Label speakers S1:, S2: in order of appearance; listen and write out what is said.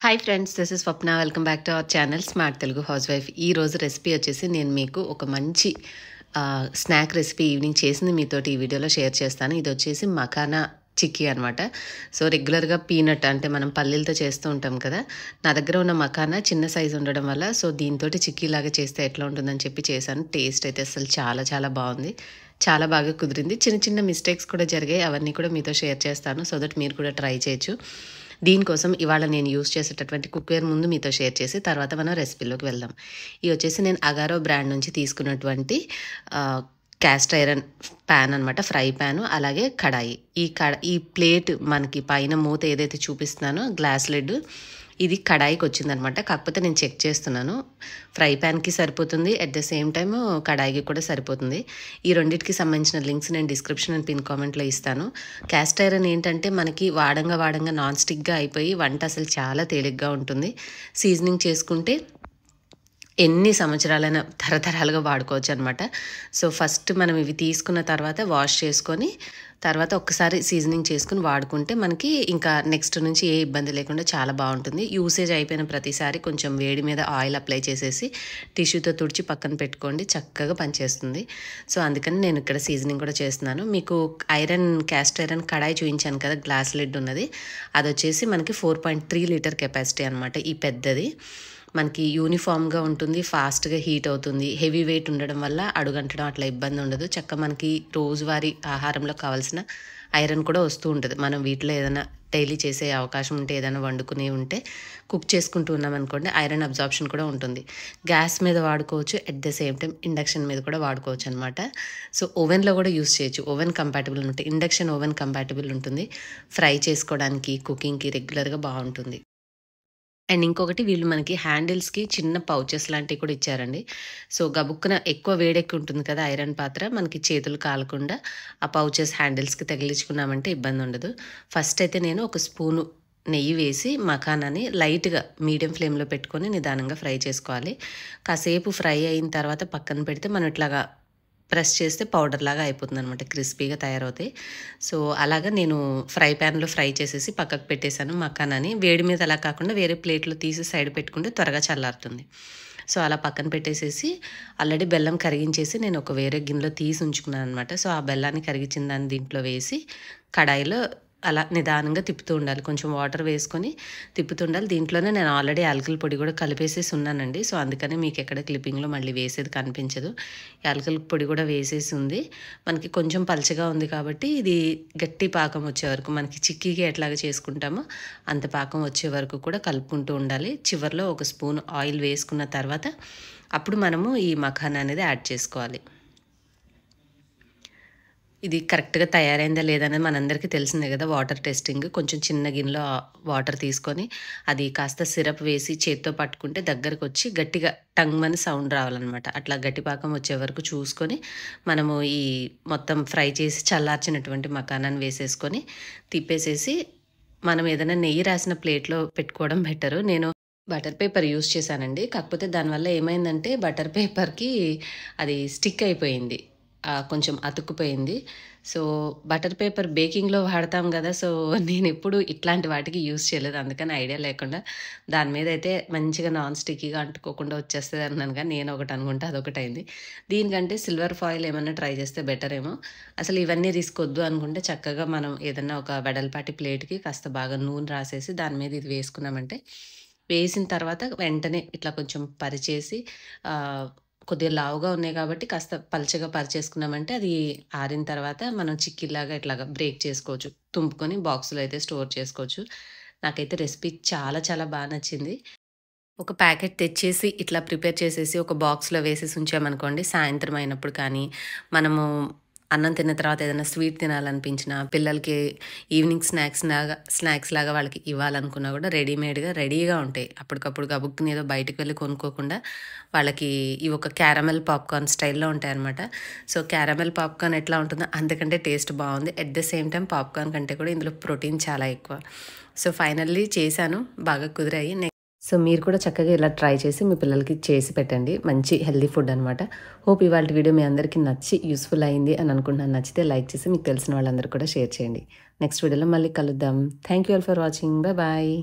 S1: Hi friends, this is Swapna. Welcome back to our channel smart Telugu house wife. ఈ రోజు recipe వచ్చేసి నేను మీకు ఒక మంచి స్నాక్ రెసిపీ ఈవినింగ్ చేసింది మీతోటి ఈ వీడియోలో షేర్ చేస్తాను. ఇది వచ్చేసి మఖానా చిక్కీ అనమాట. సో రెగ్యులర్గా పీనట్ అంటే మనం పల్లీలతో చేస్తూ ఉంటాం కదా, నా దగ్గర ఉన్న మఖానా చిన్న సైజు ఉండడం వల్ల సో దీంతో చిక్కీ లాగా చేస్తే ఎట్లా ఉంటుందని చెప్పి చేశాను. టేస్ట్ అయితే అసలు చాలా చాలా బాగుంది, చాలా బాగా కుదిరింది. చిన్న చిన్న మిస్టేక్స్ కూడా జరిగాయి, అవన్నీ కూడా మీతో షేర్ చేస్తాను సో దట్ మీరు కూడా ట్రై చేయొచ్చు. దీనికోసం ఇవాళ నేను యూస్ చేసేటటువంటి కుక్వేర్ ముందు మీతో షేర్ చేసి తర్వాత మనం రెసిపీలోకి వెళ్దాం. ఇది వచ్చేసి నేను అగారో బ్రాండ్ నుంచి తీసుకున్నటువంటి క్యాస్ట్ ఐరన్ ప్యాన్ అనమాట, ఫ్రై ప్యాను, అలాగే కడాయి. ఈ ప్లేట్ మనకి పైన మూత ఏదైతే చూపిస్తున్నానో గ్లాస్ లిడ్, ఇది కడాయికి వచ్చిందనమాట. కాకపోతే నేను చెక్ చేస్తున్నాను, ఫ్రై ప్యాన్కి సరిపోతుంది, అట్ ద సేమ్ టైమ్ కడాయికి కూడా సరిపోతుంది. ఈ రెండింటికి సంబంధించిన లింక్స్ నేను డిస్క్రిప్షన్ అండ్ పిన్ కామెంట్లో ఇస్తాను. క్యాస్ట్ ఐరన్ ఏంటంటే మనకి వాడంగా నాన్ స్టిక్గా అయిపోయి వంట అసలు చాలా తేలిగ్గా ఉంటుంది. సీజనింగ్ చేసుకుంటే ఎన్ని సంవత్సరాలైనా తరతరాలుగా వాడుకోవచ్చు అనమాట. సో ఫస్ట్ మనం ఇవి తీసుకున్న తర్వాత వాష్ చేసుకొని తర్వాత ఒక్కసారి సీజనింగ్ చేసుకుని వాడుకుంటే మనకి ఇంకా నెక్స్ట్ నుంచి ఏ ఇబ్బంది లేకుండా చాలా బాగుంటుంది. యూసేజ్ అయిపోయిన ప్రతిసారి కొంచెం వేడి మీద ఆయిల్ అప్లై చేసేసి టిష్యూతో తుడిచి పక్కన పెట్టుకోండి, చక్కగా పనిచేస్తుంది. సో అందుకని నేను ఇక్కడ సీజనింగ్ కూడా చేస్తున్నాను. మీకు క్యాస్ట్ ఐరన్ కడాయి చూపించాను కదా, గ్లాస్ లిడ్ ఉన్నది, అది వచ్చేసి మనకి 4.3 లీటర్ కెపాసిటీ అనమాట. ఈ పెద్దది మనకి యూనిఫామ్గా ఉంటుంది, ఫాస్ట్గా హీట్ అవుతుంది. హెవీ వెయిట్ ఉండడం వల్ల అడుగంటడం అట్లా ఇబ్బంది ఉండదు. చక్కగా మనకి రోజువారీ ఆహారంలో కావాల్సిన ఐరన్ కూడా వస్తూ ఉంటుంది. మనం వీటిలో ఏదైనా డైలీ చేసే అవకాశం ఉంటే, ఏదైనా వండుకునే ఉంటే, కుక్ చేసుకుంటూ ఉన్నాం అనుకోండి, ఐరన్ అబ్జార్ప్షన్ కూడా ఉంటుంది. గ్యాస్ మీద వాడుకోవచ్చు, at the same time induction మీద కూడా వాడుకోవచ్చు అనమాట. సో ఓవెన్లో కూడా యూస్ చేయొచ్చు, ఓవెన్ కంపాటబుల్ ఉంటుంది, ఇండక్షన్ ఓవెన్ కంపాటబుల్ ఉంటుంది. ఫ్రై చేసుకోవడానికి, కుకింగ్కి రెగ్యులర్గా బాగుంటుంది. అండ్ ఇంకొకటి వీళ్ళు మనకి హ్యాండిల్స్కి చిన్న పౌచెస్ లాంటివి కూడా ఇచ్చారండి. సో గబుక్కున ఎక్కువ వేడెక్కి ఉంటుంది కదా ఐరన్ పాత్ర, మనకి చేతులు కాలకుండా ఆ పౌచెస్ హ్యాండిల్స్కి తగిలించుకున్నామంటే ఇబ్బంది ఉండదు. ఫస్ట్ అయితే నేను ఒక స్పూను నెయ్యి వేసి మఖానాని లైట్గా మీడియం ఫ్లేమ్లో పెట్టుకొని నిదానంగా ఫ్రై చేసుకోవాలి. కాసేపు ఫ్రై అయిన తర్వాత పక్కన పెడితే మనం ఇట్లాగా ప్రెస్ చేస్తే పౌడర్ లాగా అయిపోతుంది అనమాట, క్రిస్పీగా తయారవుతాయి. సో అలాగా నేను ఫ్రై ప్యాన్లో ఫ్రై చేసేసి పక్కకు పెట్టేశాను మఖానాని. వేడి మీద అలా కాకుండా వేరే ప్లేట్లో తీసి సైడ్ పెట్టుకుంటే త్వరగా చల్లారుతుంది. సో అలా పక్కన పెట్టేసేసి ఆల్రెడీ బెల్లం కరిగించేసి నేను ఒక వేరే గిన్నెలో తీసి ఉంచుకున్నాను అనమాట. సో ఆ బెల్లాన్ని కరిగించిన దాన్ని దీంట్లో వేసి కడాయిలో అలా నిదానంగా తిప్పుతూ ఉండాలి, కొంచెం వాటర్ వేసుకొని తిప్పుతూ ఉండాలి. దీంట్లోనే నేను ఆల్రెడీ యాలకుల పొడి కూడా కలిపేసేసి ఉన్నానండి. సో అందుకని మీకు ఎక్కడ క్లిప్పింగ్లో మళ్ళీ వేసేది కనిపించదు. యాలకుల పొడి కూడా వేసేసి ఉంది. మనకి కొంచెం పలచగా ఉంది కాబట్టి ఇది గట్టి పాకం వచ్చే వరకు, మనకి చిక్కీకి ఎట్లాగా చేసుకుంటామో అంత పాకం వచ్చే వరకు కూడా కలుపుకుంటూ ఉండాలి. చివరిలో ఒక స్పూన్ ఆయిల్ వేసుకున్న తర్వాత అప్పుడు మనము ఈ మఖానా అనేది యాడ్ చేసుకోవాలి. ఇది కరెక్ట్గా తయారైందా లేదనేది మనందరికీ తెలిసిందే కదా, వాటర్ టెస్టింగ్. కొంచెం చిన్న గిన్నెలో వాటర్ తీసుకొని అది కాస్త సిరప్ వేసి చేత్తో పట్టుకుంటే దగ్గరకు వచ్చి గట్టిగా టంగ్ అని సౌండ్ రావాలన్నమాట. అట్లా గట్టిపాకం వచ్చే వరకు చూసుకొని మనము ఈ మొత్తం ఫ్రై చేసి చల్లార్చినటువంటి మఖానాన్ని వేసేసుకొని తిప్పేసేసి మనం ఏదైనా నెయ్యి రాసిన ప్లేట్లో పెట్టుకోవడం బెటరు. నేను బటర్ పేపర్ యూస్ చేశానండి, కాకపోతే దానివల్ల ఏమైందంటే బటర్ పేపర్కి అది స్టిక్ అయిపోయింది, కొంచెం అతుక్కుపోయింది. సో బటర్ పేపర్ బేకింగ్లో వాడతాం కదా, సో నేను ఎప్పుడు ఇట్లాంటి వాటికి యూస్ చేయలేదు, అందుకని ఐడియా లేకుండా దాని మీద అయితే మంచిగా నాన్ స్టిక్కీగా అంటుకోకుండా వచ్చేస్తుంది అన్నాను. కానీ నేను ఒకటి అనుకుంటే అదొకటి అయింది. దీనికంటే సిల్వర్ ఫాయిల్ ఏమైనా ట్రై చేస్తే బెటర్ ఏమో. అసలు ఇవన్నీ రిస్క్ వద్దు అనుకుంటే చక్కగా మనం ఏదన్నా ఒక వెడల్పాటి ప్లేట్కి కాస్త బాగా నూనె రాసేసి దాని మీద ఇది వేసుకున్నామంటే, వేసిన తర్వాత వెంటనే ఇట్లా కొంచెం పరిచేసి కొద్దిగా లావుగా ఉన్నాయి కాబట్టి కాస్త పల్చగా పరిచేసుకున్నామంటే అది ఆరిన తర్వాత మనం చిక్కీలాగా ఇట్లాగా బ్రేక్ చేసుకోవచ్చు, తుంపుకొని బాక్స్లో అయితే స్టోర్ చేసుకోవచ్చు. నాకైతే రెసిపీ చాలా చాలా బాగా నచ్చింది. ఒక ప్యాకెట్ తెచ్చేసి ఇట్లా ప్రిపేర్ చేసేసి ఒక బాక్స్లో వేసేసి ఉంచామనుకోండి, సాయంత్రం అయినప్పుడు కానీ మనము అన్నం తిన్న తర్వాత ఏదైనా స్వీట్ తినాలనిపించినా, పిల్లలకి ఈవినింగ్ స్నాక్స్ లాగా వాళ్ళకి ఇవ్వాలనుకున్నా కూడా రెడీగా ఉంటాయి. అప్పటికప్పుడు గబుక్కుని ఏదో బయటకు వెళ్ళి కొనుక్కోకుండా వాళ్ళకి ఇవి ఒక క్యారమెల్ పాప్కార్న్ స్టైల్లో ఉంటాయి అనమాట. సో క్యారమెల్ పాప్కార్న్ ఎట్లా ఉంటుందో అంతకంటే టేస్ట్ బాగుంది. At the same time popcorn కంటే కూడా ఇందులో ప్రోటీన్ చాలా ఎక్కువ. సో ఫైనల్లీ చేశాను, బాగా కుదిరాయి. సో మీరు కూడా చక్కగా ఇలా ట్రై చేసి మీ పిల్లలకి చేసి పెట్టండి, మంచి హెల్దీ ఫుడ్ అనమాట. హోప్ ఇవాళ వీడియో మీ అందరికీ నచ్చి యూస్ఫుల్ అయింది అని అనుకుంటున్నాను. నచ్చితే లైక్ చేసి మీకు తెలిసిన వాళ్ళందరూ కూడా షేర్ చేయండి. నెక్స్ట్ వీడియోలో మళ్ళీ కలుద్దాం. Thank you all for watching. Bye.